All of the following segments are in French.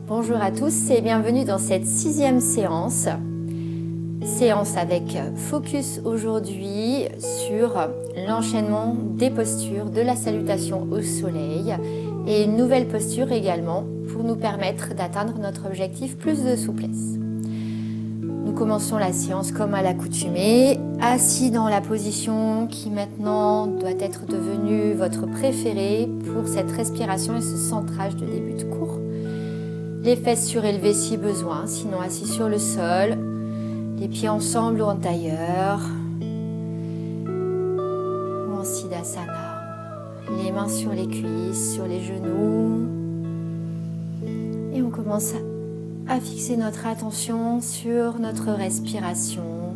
Bonjour à tous et bienvenue dans cette 6e séance. Séance avec focus aujourd'hui sur l'enchaînement des postures de la salutation au soleil et une nouvelle posture également pour nous permettre d'atteindre notre objectif plus de souplesse. Nous commençons la séance comme à l'accoutumée, assis dans la position qui maintenant doit être devenue votre préférée pour cette respiration et ce centrage de début de cours. Les fesses surélevées si besoin, sinon assis sur le sol, les pieds ensemble ou en tailleur, ou en siddhasana, les mains sur les cuisses, sur les genoux. Et on commence à fixer notre attention sur notre respiration.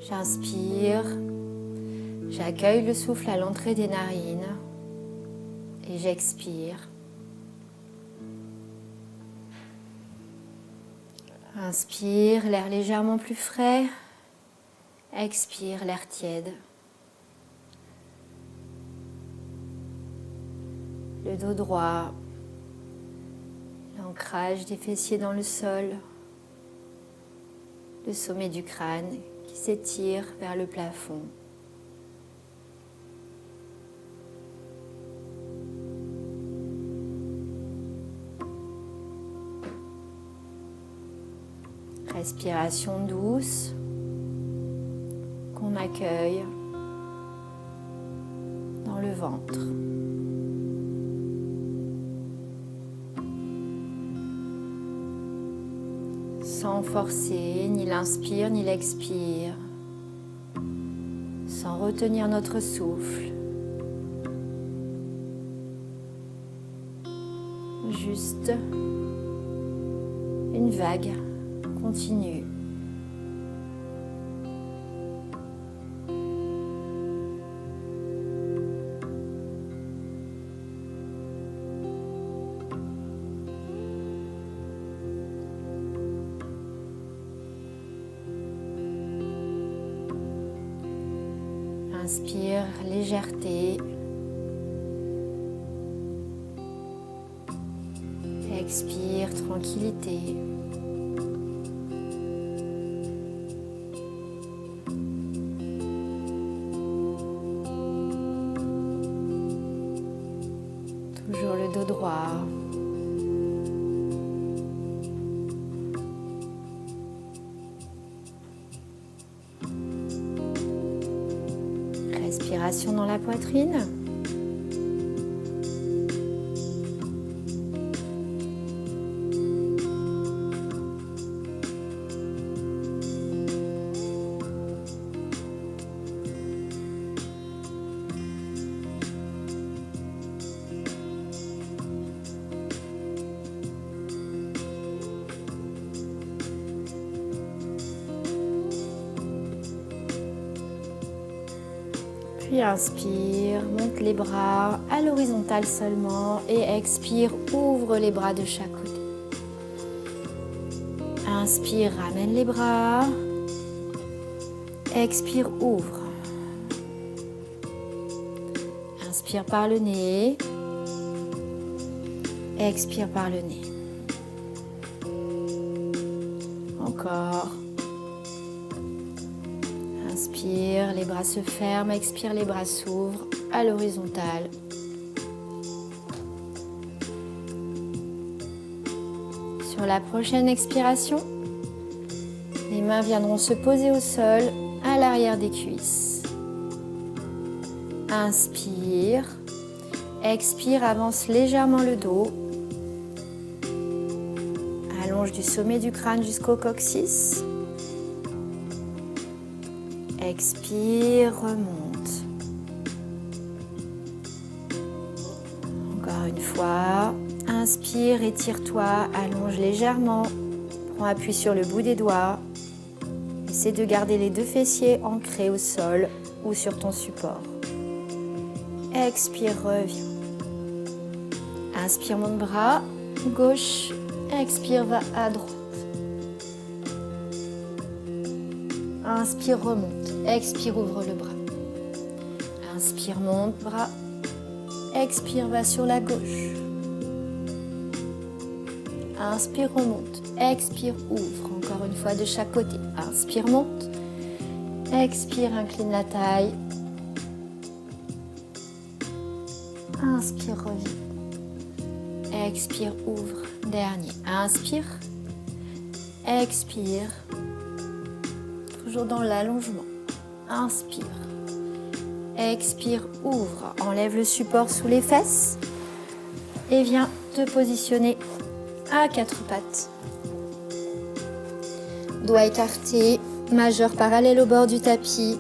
J'inspire. J'accueille le souffle à l'entrée des narines et j'expire. Inspire, l'air légèrement plus frais. Expire, l'air tiède. Le dos droit, l'ancrage des fessiers dans le sol, le sommet du crâne qui s'étire vers le plafond. Respiration douce qu'on accueille dans le ventre. Sans forcer ni l'inspire ni l'expire, sans retenir notre souffle. Juste une vague. Continue. Inspire légèreté. Expire tranquillité. Toujours le dos droit. Respiration dans la poitrine. Puis inspire, monte les bras à l'horizontale seulement et expire, ouvre les bras de chaque côté. Inspire, ramène les bras. Expire, ouvre. Inspire par le nez. Expire par le nez. Encore. Inspire, les bras se ferment, expire, les bras s'ouvrent à l'horizontale. Sur la prochaine expiration, les mains viendront se poser au sol à l'arrière des cuisses. Inspire, expire, avance légèrement le dos. Allonge du sommet du crâne jusqu'au coccyx. Expire, remonte. Encore une fois. Inspire, étire-toi, allonge légèrement. Prends appui sur le bout des doigts. Essaie de garder les deux fessiers ancrés au sol ou sur ton support. Expire, reviens. Inspire, monte bras gauche. Expire, va à droite. Inspire, remonte. Expire, ouvre le bras. Inspire, monte bras. Expire, va sur la gauche. Inspire, remonte. Expire, ouvre. Encore une fois de chaque côté. Inspire, monte. Expire, incline la taille. Inspire, reviens. Expire, ouvre. Dernier. Inspire. Expire. Toujours dans l'allongement. Inspire. Expire, ouvre. Enlève le support sous les fesses. Et viens te positionner à quatre pattes. Doigts écartés, majeur parallèle au bord du tapis.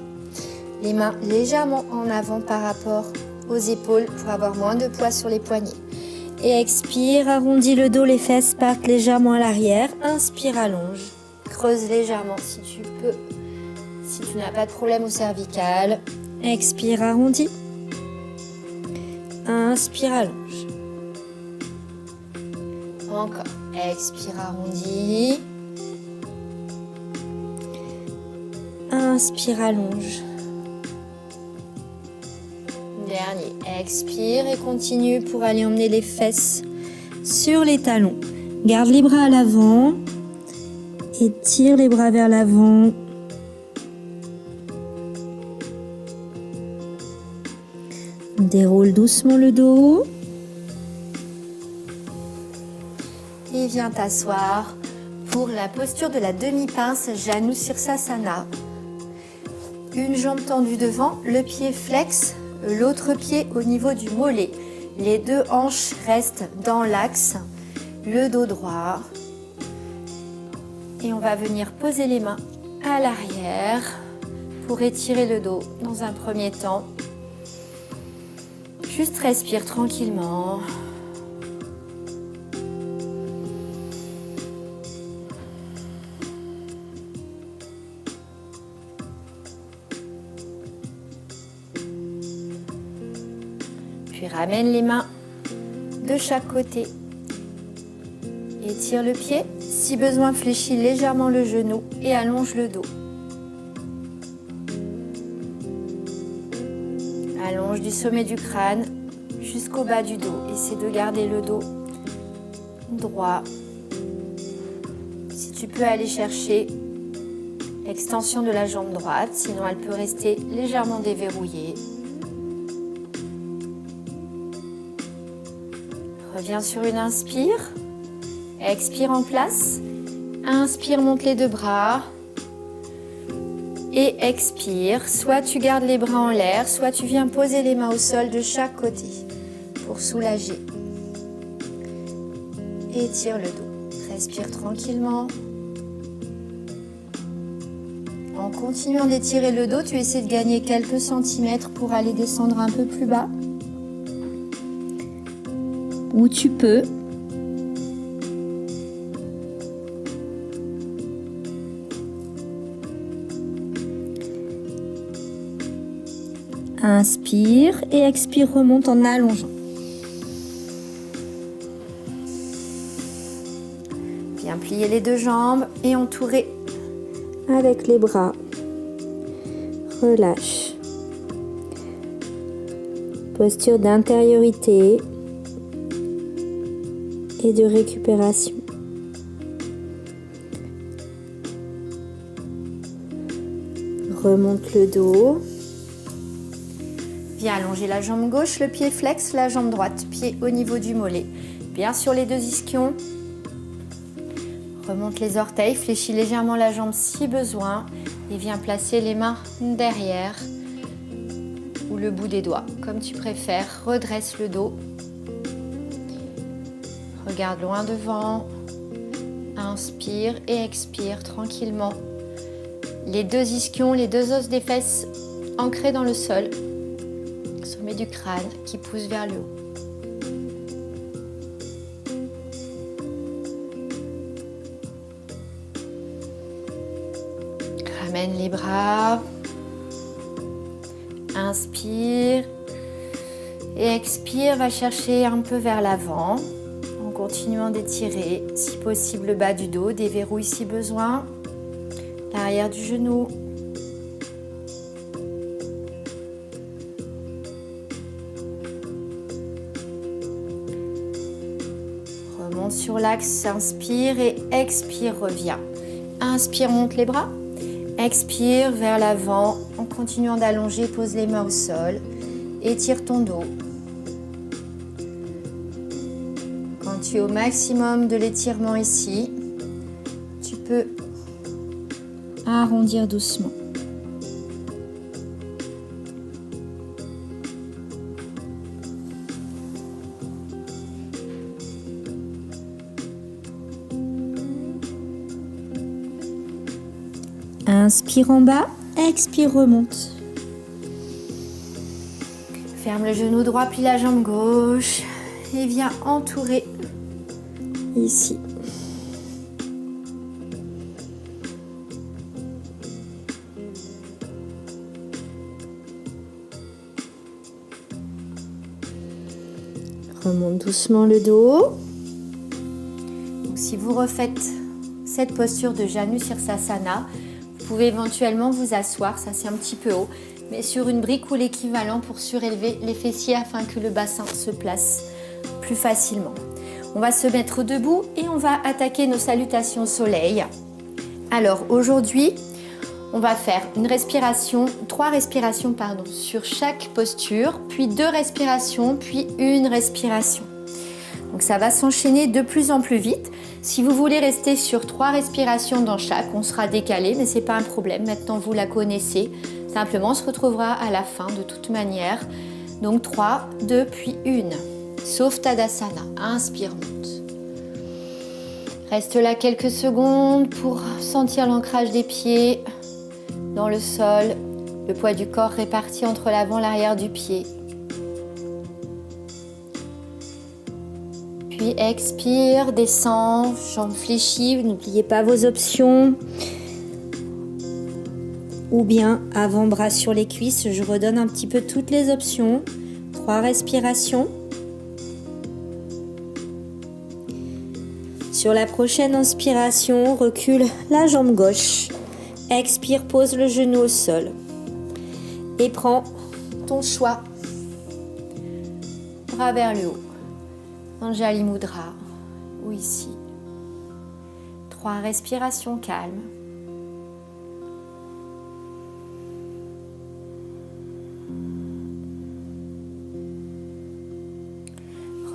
Les mains légèrement en avant par rapport aux épaules pour avoir moins de poids sur les poignets. Et expire, arrondis le dos, les fesses partent légèrement à l'arrière. Inspire, allonge. Creuse légèrement si tu peux. Si tu n'as pas de problème au cervical. Expire, arrondis. Inspire, allonge. Encore. Expire, arrondis. Inspire, allonge. Dernier. Expire et continue pour aller emmener les fesses sur les talons. Garde les bras à l'avant. Étire les bras vers l'avant. Déroule doucement le dos. Et viens t'asseoir pour la posture de la demi-pince Janu Sirsasana. Une jambe tendue devant, le pied flex, l'autre pied au niveau du mollet. Les deux hanches restent dans l'axe, le dos droit. Et on va venir poser les mains à l'arrière pour étirer le dos dans un premier temps. Juste respire tranquillement. Puis ramène les mains de chaque côté. Étire le pied. Si besoin, fléchis légèrement le genou et allonge le dos. Allonge du sommet du crâne jusqu'au bas du dos. Essaie de garder le dos droit. Si tu peux aller chercher l'extension de la jambe droite, sinon elle peut rester légèrement déverrouillée. Reviens sur une inspire. Expire en place. Inspire, monte les deux bras. Et expire. Soit tu gardes les bras en l'air, soit tu viens poser les mains au sol de chaque côté pour soulager. Étire le dos. Respire tranquillement. En continuant d'étirer le dos, tu essaies de gagner quelques centimètres pour aller descendre un peu plus bas. Où tu peux. Inspire et expire, remonte en allongeant. Viens plier les deux jambes et entourer avec les bras. Relâche. Posture d'intériorité et de récupération. Remonte le dos. Viens allonger la jambe gauche, le pied flex, la jambe droite, pied au niveau du mollet. Bien sur les deux ischions. Remonte les orteils, fléchis légèrement la jambe si besoin et viens placer les mains derrière ou le bout des doigts, comme tu préfères. Redresse le dos. Regarde loin devant. Inspire et expire tranquillement. Les deux ischions, les deux os des fesses ancrés dans le sol. Sommet du crâne qui pousse vers le haut. Ramène les bras. Inspire. Et expire, va chercher un peu vers l'avant. En continuant d'étirer, si possible, le bas du dos. Déverrouille si besoin. L'arrière du genou. Remonte sur l'axe, inspire et expire, reviens. Inspire, monte les bras. Expire vers l'avant en continuant d'allonger, pose les mains au sol. Étire ton dos. Quand tu es au maximum de l'étirement ici, tu peux arrondir doucement. Inspire en bas, expire, remonte. Ferme le genou droit, plie la jambe gauche et viens entourer ici. Remonte doucement le dos. Donc, si vous refaites cette posture de Janu Sirsasana, vous pouvez éventuellement vous asseoir, ça c'est un petit peu haut, mais sur une brique ou l'équivalent pour surélever les fessiers afin que le bassin se place plus facilement. On va se mettre debout et on va attaquer nos salutations au soleil. Alors aujourd'hui, on va faire trois respirations sur chaque posture, puis 2 respirations, puis une respiration. Donc ça va s'enchaîner de plus en plus vite. Si vous voulez rester sur 3 respirations dans chaque, on sera décalé, mais ce n'est pas un problème. Maintenant, vous la connaissez. Simplement, on se retrouvera à la fin de toute manière. Donc 3, 2, puis 1. Sauf Tadasana. Inspire, monte. Reste là quelques secondes pour sentir l'ancrage des pieds dans le sol. Le poids du corps réparti entre l'avant et l'arrière du pied. Puis expire, descend, jambes fléchies, n'oubliez pas vos options. Ou bien avant-bras sur les cuisses, je redonne un petit peu toutes les options. 3 respirations. Sur la prochaine inspiration, recule la jambe gauche. Expire, pose le genou au sol. Et prends ton choix. Bras vers le haut. Anjali Mudra ou ici. 3 respirations calmes.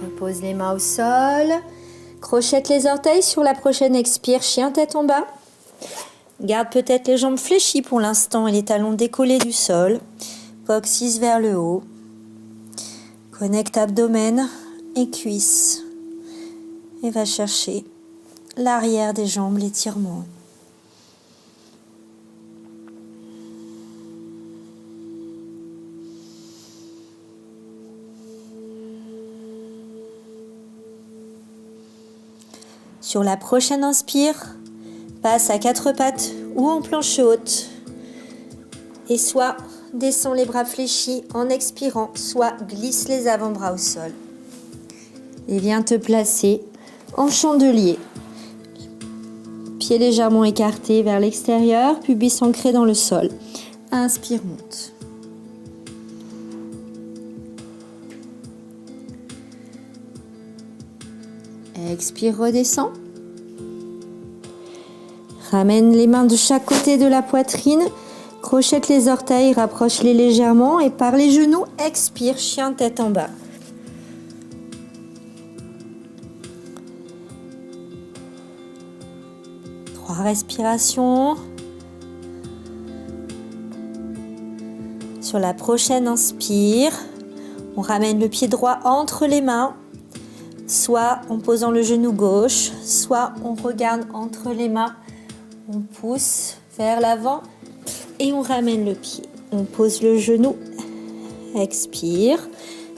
Repose les mains au sol. Crochette les orteils sur la prochaine expire. Chien tête en bas. Garde peut-être les jambes fléchies pour l'instant et les talons décollés du sol. Coccyx vers le haut. Connecte abdomen et cuisses. Et va chercher l'arrière des jambes, l'étirement. Sur la prochaine inspire, passe à 4 pattes ou en planche haute. Et soit descends les bras fléchis en expirant, soit glisse les avant-bras au sol. Et viens te placer en chandelier. Pieds légèrement écartés vers l'extérieur, pubis ancré dans le sol. Inspire, monte. Expire, redescend. Ramène les mains de chaque côté de la poitrine. Crochette les orteils, rapproche-les légèrement et par les genoux, expire, chien tête en bas. Respiration. Sur la prochaine inspire, on ramène le pied droit entre les mains, soit en posant le genou gauche, soit on regarde entre les mains, on pousse vers l'avant et on ramène le pied. On pose le genou, expire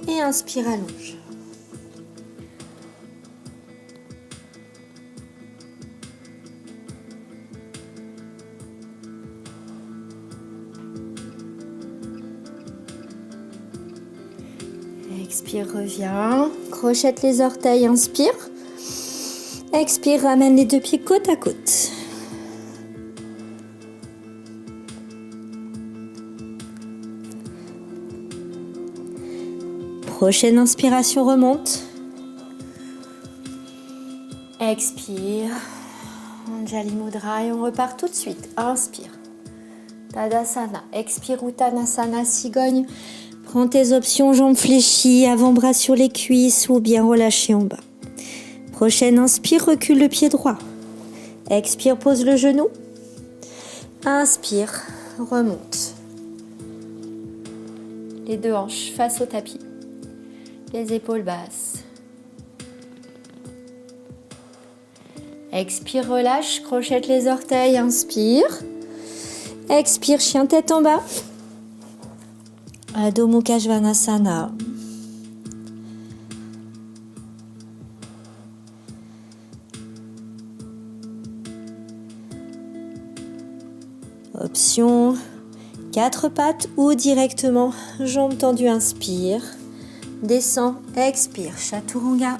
et inspire, allonge. Expire, reviens. Crochette les orteils, inspire. Expire, ramène les deux pieds côte à côte. Prochaine inspiration, remonte. Expire. Anjali Mudra et on repart tout de suite. Inspire. Tadasana. Expire Uttanasana, cigogne. Prends tes options, jambes fléchies, avant-bras sur les cuisses ou bien relâchés en bas. Prochaine inspire, recule le pied droit. Expire, pose le genou. Inspire, remonte. Les deux hanches face au tapis. Les épaules basses. Expire, relâche, crochette les orteils, inspire. Expire, chien tête en bas. Adho Mukha Svanasana. Option 4 pattes ou directement jambes tendues, inspire. Descends, expire, Chaturanga.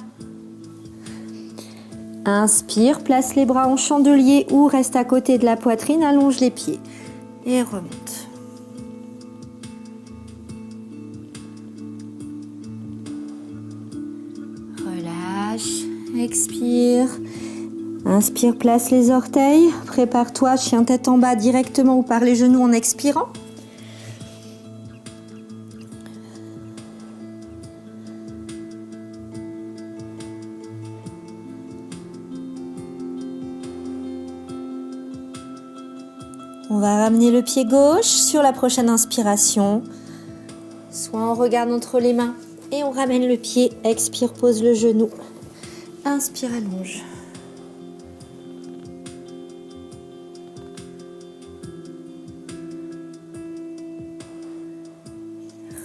Inspire, place les bras en chandelier ou reste à côté de la poitrine, allonge les pieds et remonte. Relâche, expire. Inspire, place les orteils. Prépare-toi, chien tête en bas directement ou par les genoux en expirant. On va ramener le pied gauche sur la prochaine inspiration. Soit on regarde entre les mains et on ramène le pied. Expire, pose le genou. Inspire, allonge.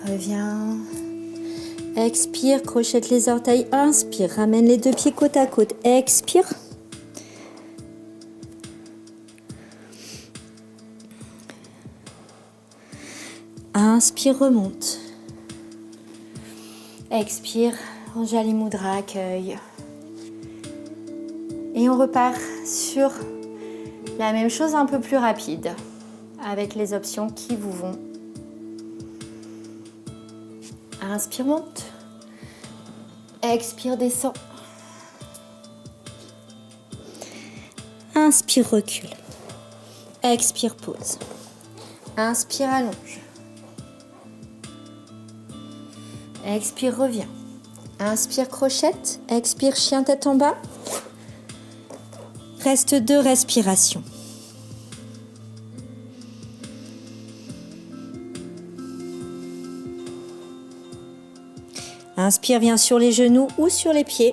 Reviens. Expire, crochette les orteils. Inspire, ramène les deux pieds côte à côte. Expire. Inspire, remonte. Expire, Anjali Mudra, accueille. Et on repart sur la même chose un peu plus rapide avec les options qui vous vont. Inspire, monte. Expire, descend. Inspire, recule. Expire, pose. Inspire, allonge. Expire, reviens. Inspire, crochette. Expire, chien tête en bas. Reste 2 respirations. Inspire, viens sur les genoux ou sur les pieds.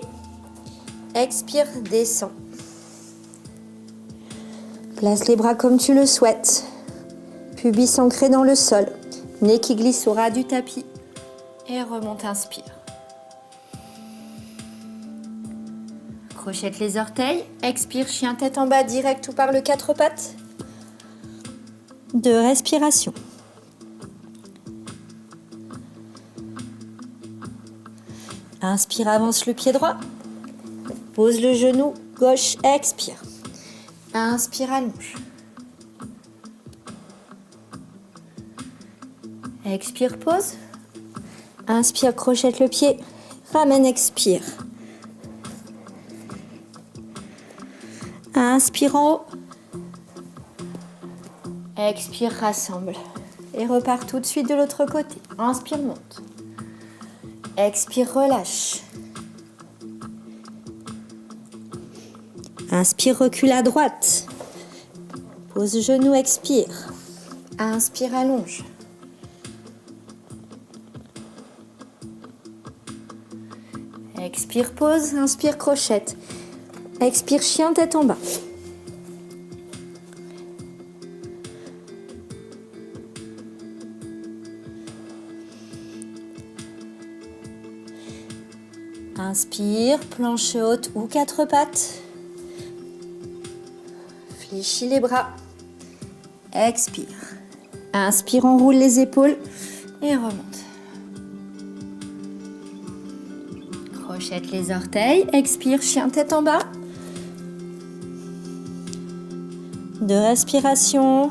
Expire, descends. Place les bras comme tu le souhaites. Pubis ancré dans le sol. Nez qui glisse au ras du tapis. Et remonte, inspire. Crochette les orteils. Expire, chien tête en bas, direct ou par le 4 pattes. 2 respirations. Inspire, avance le pied droit. Pose le genou gauche, expire. Inspire, allonge. Expire, pose. Inspire, crochette le pied. Ramène, expire. Inspire en haut. Expire, rassemble. Et repars tout de suite de l'autre côté. Inspire, monte. Expire, relâche. Inspire, recule à droite. Pose genou, expire. Inspire, allonge. Expire, pose. Inspire, crochette. Expire, chien tête en bas. Inspire, planche haute ou 4 pattes. Fléchis les bras. Expire. Inspire, enroule les épaules et remonte. Crochette les orteils. Expire, chien tête en bas. 2 respirations.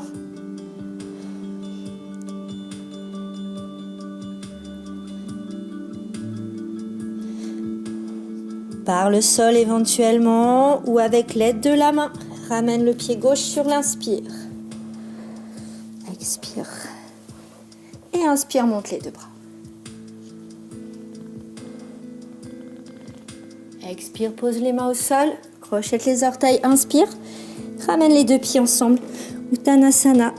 Par le sol éventuellement ou avec l'aide de la main. Ramène le pied gauche sur l'inspire. Expire. Et inspire, monte les 2 bras. Expire, pose les mains au sol. Crochette les orteils, inspire. Ramène les 2 pieds ensemble. Uttanasana.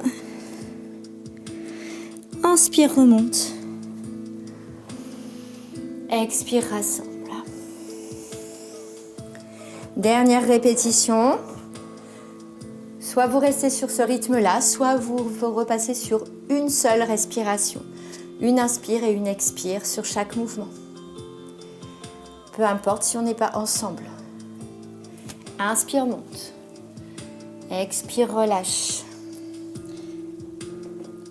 Inspire, remonte. Expire, rassemble. Dernière répétition. Soit vous restez sur ce rythme-là, soit vous repassez sur une seule respiration. Une inspire et une expire sur chaque mouvement. Peu importe si on n'est pas ensemble. Inspire, monte. Expire, relâche.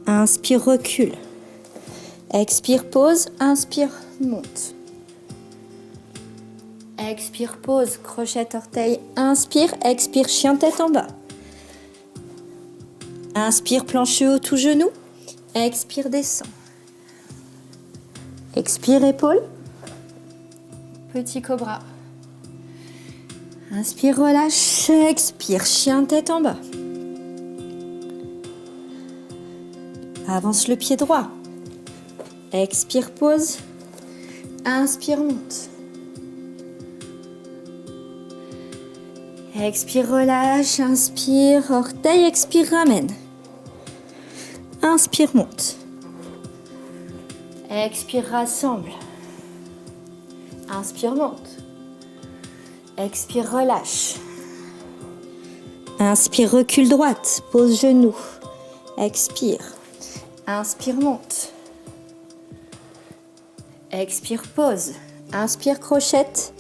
Inspire, recule. Expire, pause. Inspire, monte. Expire, pause, crochette, orteil. Inspire, expire, chien tête en bas. Inspire, plancher haut, tout genou. Expire, descend. Expire, épaule. Petit cobra. Inspire, relâche. Expire, chien tête en bas. Avance le pied droit. Expire, pause. Inspire, monte. Expire, relâche. Inspire, orteil. Expire, ramène. Inspire, monte. Expire, rassemble. Inspire, monte. Expire, relâche. Inspire, recule droite. Pose genou. Expire. Inspire, monte. Expire, pause. Inspire, crochette.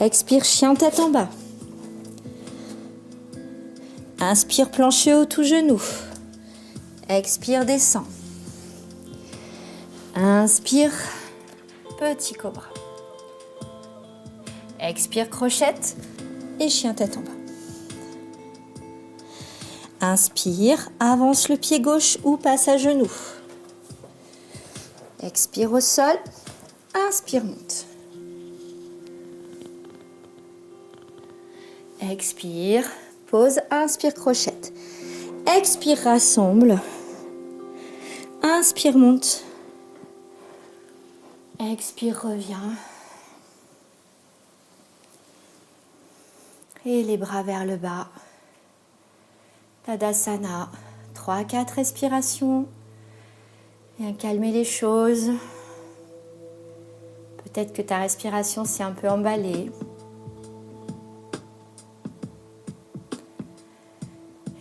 Expire, chien tête en bas. Inspire, plancher haut, tout genou. Expire, descend. Inspire, petit cobra. Expire, crochette et chien tête en bas. Inspire, avance le pied gauche ou passe à genoux. Expire au sol. Inspire, monte. Expire, pause, inspire, crochette. Expire, rassemble. Inspire, monte. Expire, reviens. Et les bras vers le bas. Tadasana. 3-4 respirations. Viens calmer les choses. Peut-être que ta respiration s'est un peu emballée.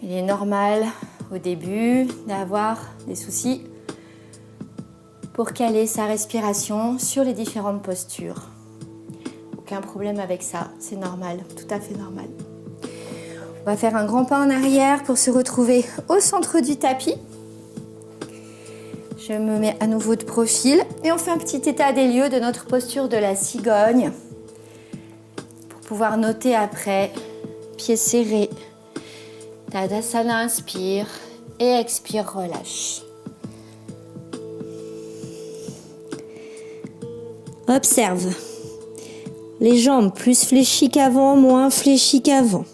Il est normal au début d'avoir des soucis pour caler sa respiration sur les différentes postures. Aucun problème avec ça, c'est normal, tout à fait normal. On va faire un grand pas en arrière pour se retrouver au centre du tapis. Je me mets à nouveau de profil et on fait un petit état des lieux de notre posture de la cigogne pour pouvoir noter après, pieds serrés. Tadasana, inspire et expire, relâche. Observe. Les jambes plus fléchies qu'avant, moins fléchies qu'avant.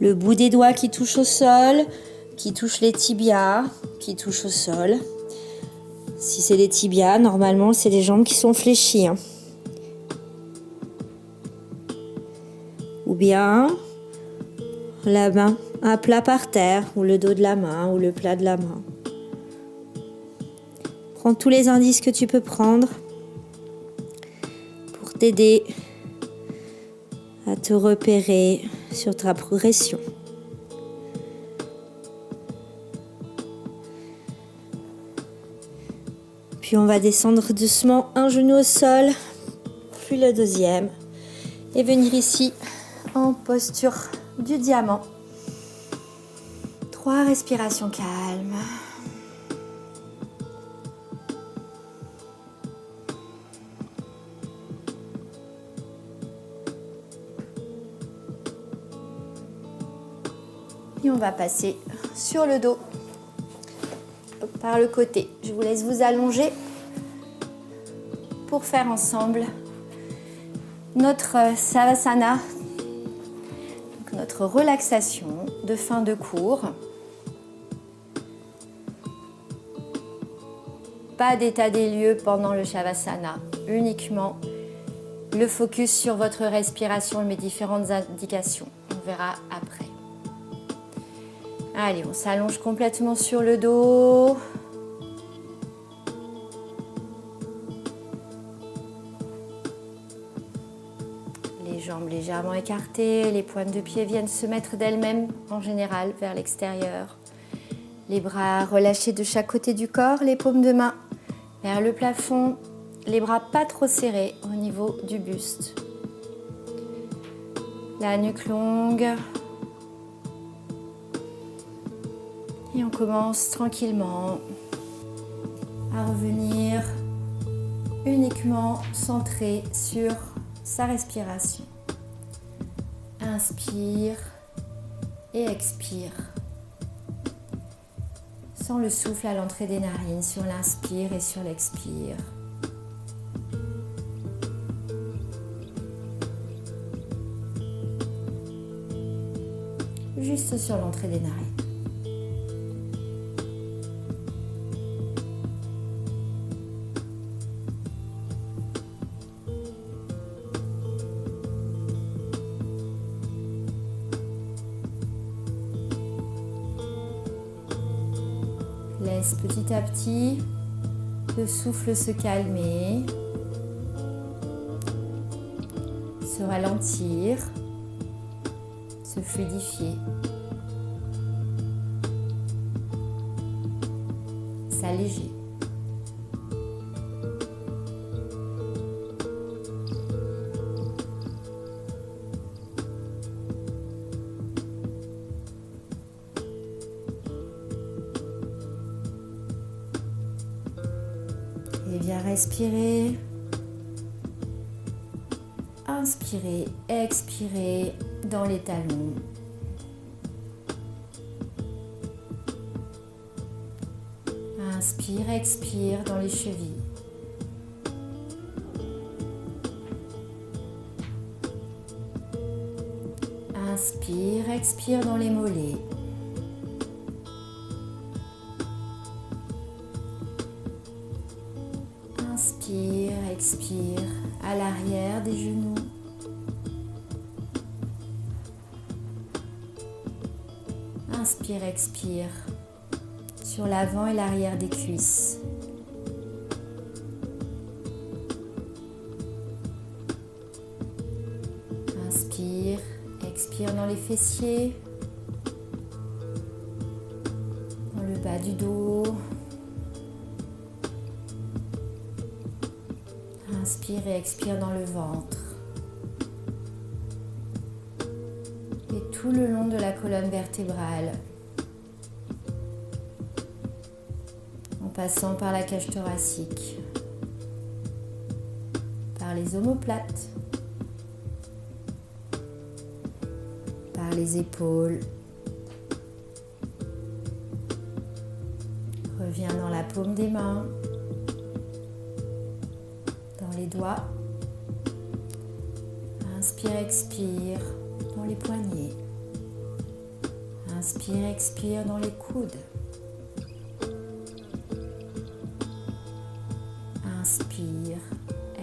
Le bout des doigts qui touche au sol, qui touche les tibias, qui touche au sol. Si c'est des tibias, normalement, c'est les jambes qui sont fléchies. Ou bien la main à plat par terre, ou le dos de la main, ou le plat de la main. Prends tous les indices que tu peux prendre pour t'aider à te repérer sur ta progression. Puis on va descendre doucement un genou au sol, puis le deuxième, et venir ici en posture du diamant. 3 respirations calmes. Et on va passer sur le dos par le côté. Je vous laisse vous allonger pour faire ensemble notre Savasana, donc notre relaxation de fin de cours. Pas d'état des lieux pendant le Shavasana, uniquement le focus sur votre respiration et mes différentes indications. On verra après. Allez, on s'allonge complètement sur le dos. Les jambes légèrement écartées, les pointes de pied viennent se mettre d'elles-mêmes en général vers l'extérieur. Les bras relâchés de chaque côté du corps, les paumes de main vers le plafond, les bras pas trop serrés au niveau du buste. La nuque longue. Et on commence tranquillement à revenir uniquement centré sur sa respiration. Inspire et expire. Sans le souffle à l'entrée des narines sur l'inspire et sur l'expire. Juste sur l'entrée des narines. Laisse petit à petit le souffle se calmer, se ralentir, se fluidifier, s'alléger. Et bien respirer, inspirer, expirer dans les talons. Inspire, expire dans les chevilles. Inspire, expire dans les mollets. Inspire, expire à l'arrière des genoux. Inspire, expire sur l'avant et l'arrière des cuisses. Inspire, expire dans les fessiers, dans le bas du dos. Inspire et expire dans le ventre. Et tout le long de la colonne vertébrale. En passant par la cage thoracique. Par les omoplates. Par les épaules. Reviens dans la paume des mains. Les doigts. Inspire, expire dans les poignets. Inspire, expire dans les coudes. Inspire,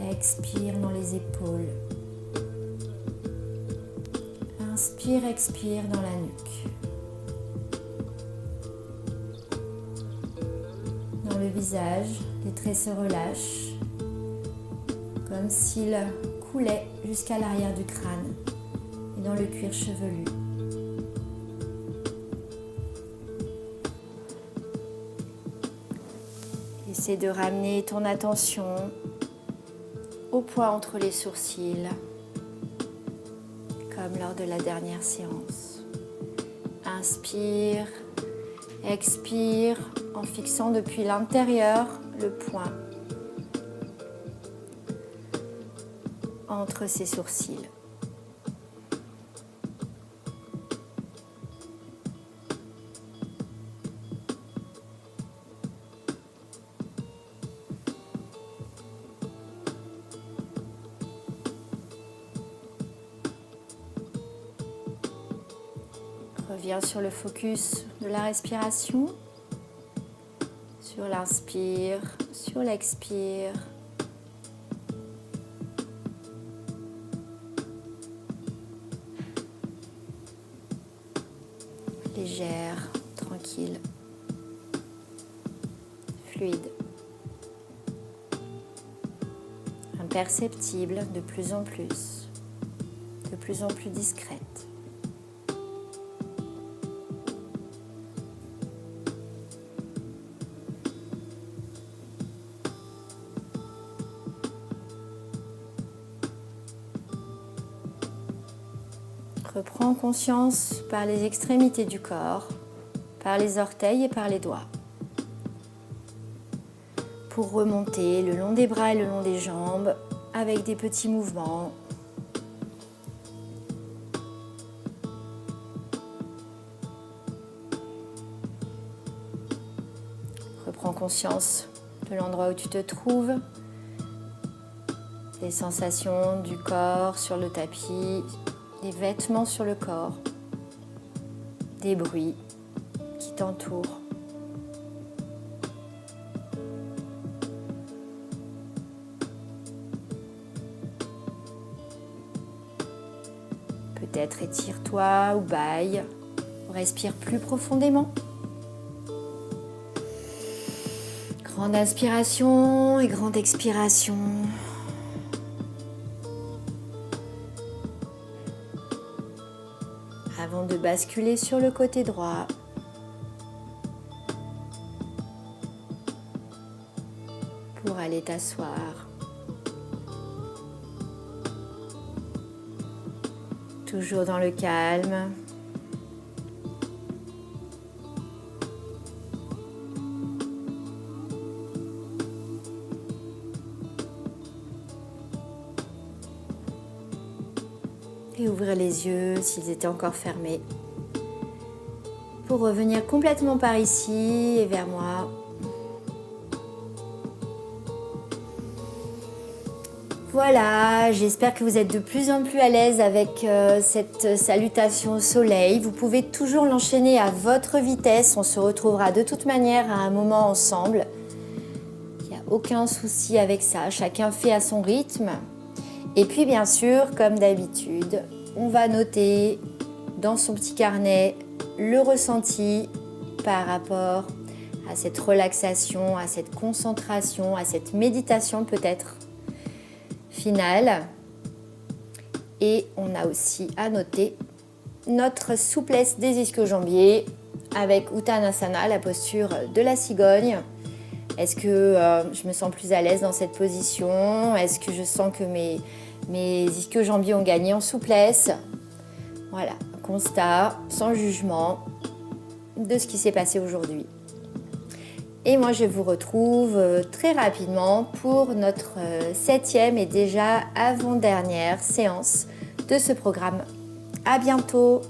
expire dans les épaules. Inspire, expire dans la nuque. Dans le visage, les traits se relâchent. Comme s'il coulait jusqu'à l'arrière du crâne et dans le cuir chevelu. Essaie de ramener ton attention au point entre les sourcils, comme lors de la dernière séance. Inspire, expire en fixant depuis l'intérieur le point entre ses sourcils. Reviens sur le focus de la respiration, sur l'inspire, sur l'expire. Légère, tranquille, fluide, imperceptible de plus en plus discrète. Reprends conscience par les extrémités du corps, par les orteils et par les doigts. Pour remonter le long des bras et le long des jambes avec des petits mouvements. Reprends conscience de l'endroit où tu te trouves, des sensations du corps sur le tapis, des vêtements sur le corps, des bruits qui t'entourent. Peut-être étire-toi ou bâille, respire plus profondément. Grande inspiration et grande expiration. Avant de basculer sur le côté droit. Pour aller t'asseoir. Toujours dans le calme. Et ouvrir les yeux s'ils étaient encore fermés. Pour revenir complètement par ici et vers moi. Voilà, j'espère que vous êtes de plus en plus à l'aise avec cette salutation au soleil. Vous pouvez toujours l'enchaîner à votre vitesse. On se retrouvera de toute manière à un moment ensemble. Il n'y a aucun souci avec ça. Chacun fait à son rythme. Et puis bien sûr, comme d'habitude, on va noter dans son petit carnet le ressenti par rapport à cette relaxation, à cette concentration, à cette méditation peut-être finale. Et on a aussi à noter notre souplesse des ischio-jambiers avec Uttanasana, la posture de la cigogne. Est-ce que je me sens plus à l'aise dans cette position? Est-ce que je sens que mes ischio-jambiers ont gagné en souplesse? Voilà, un constat sans jugement de ce qui s'est passé aujourd'hui. Et moi, je vous retrouve très rapidement pour notre 7e et déjà avant-dernière séance de ce programme. À bientôt!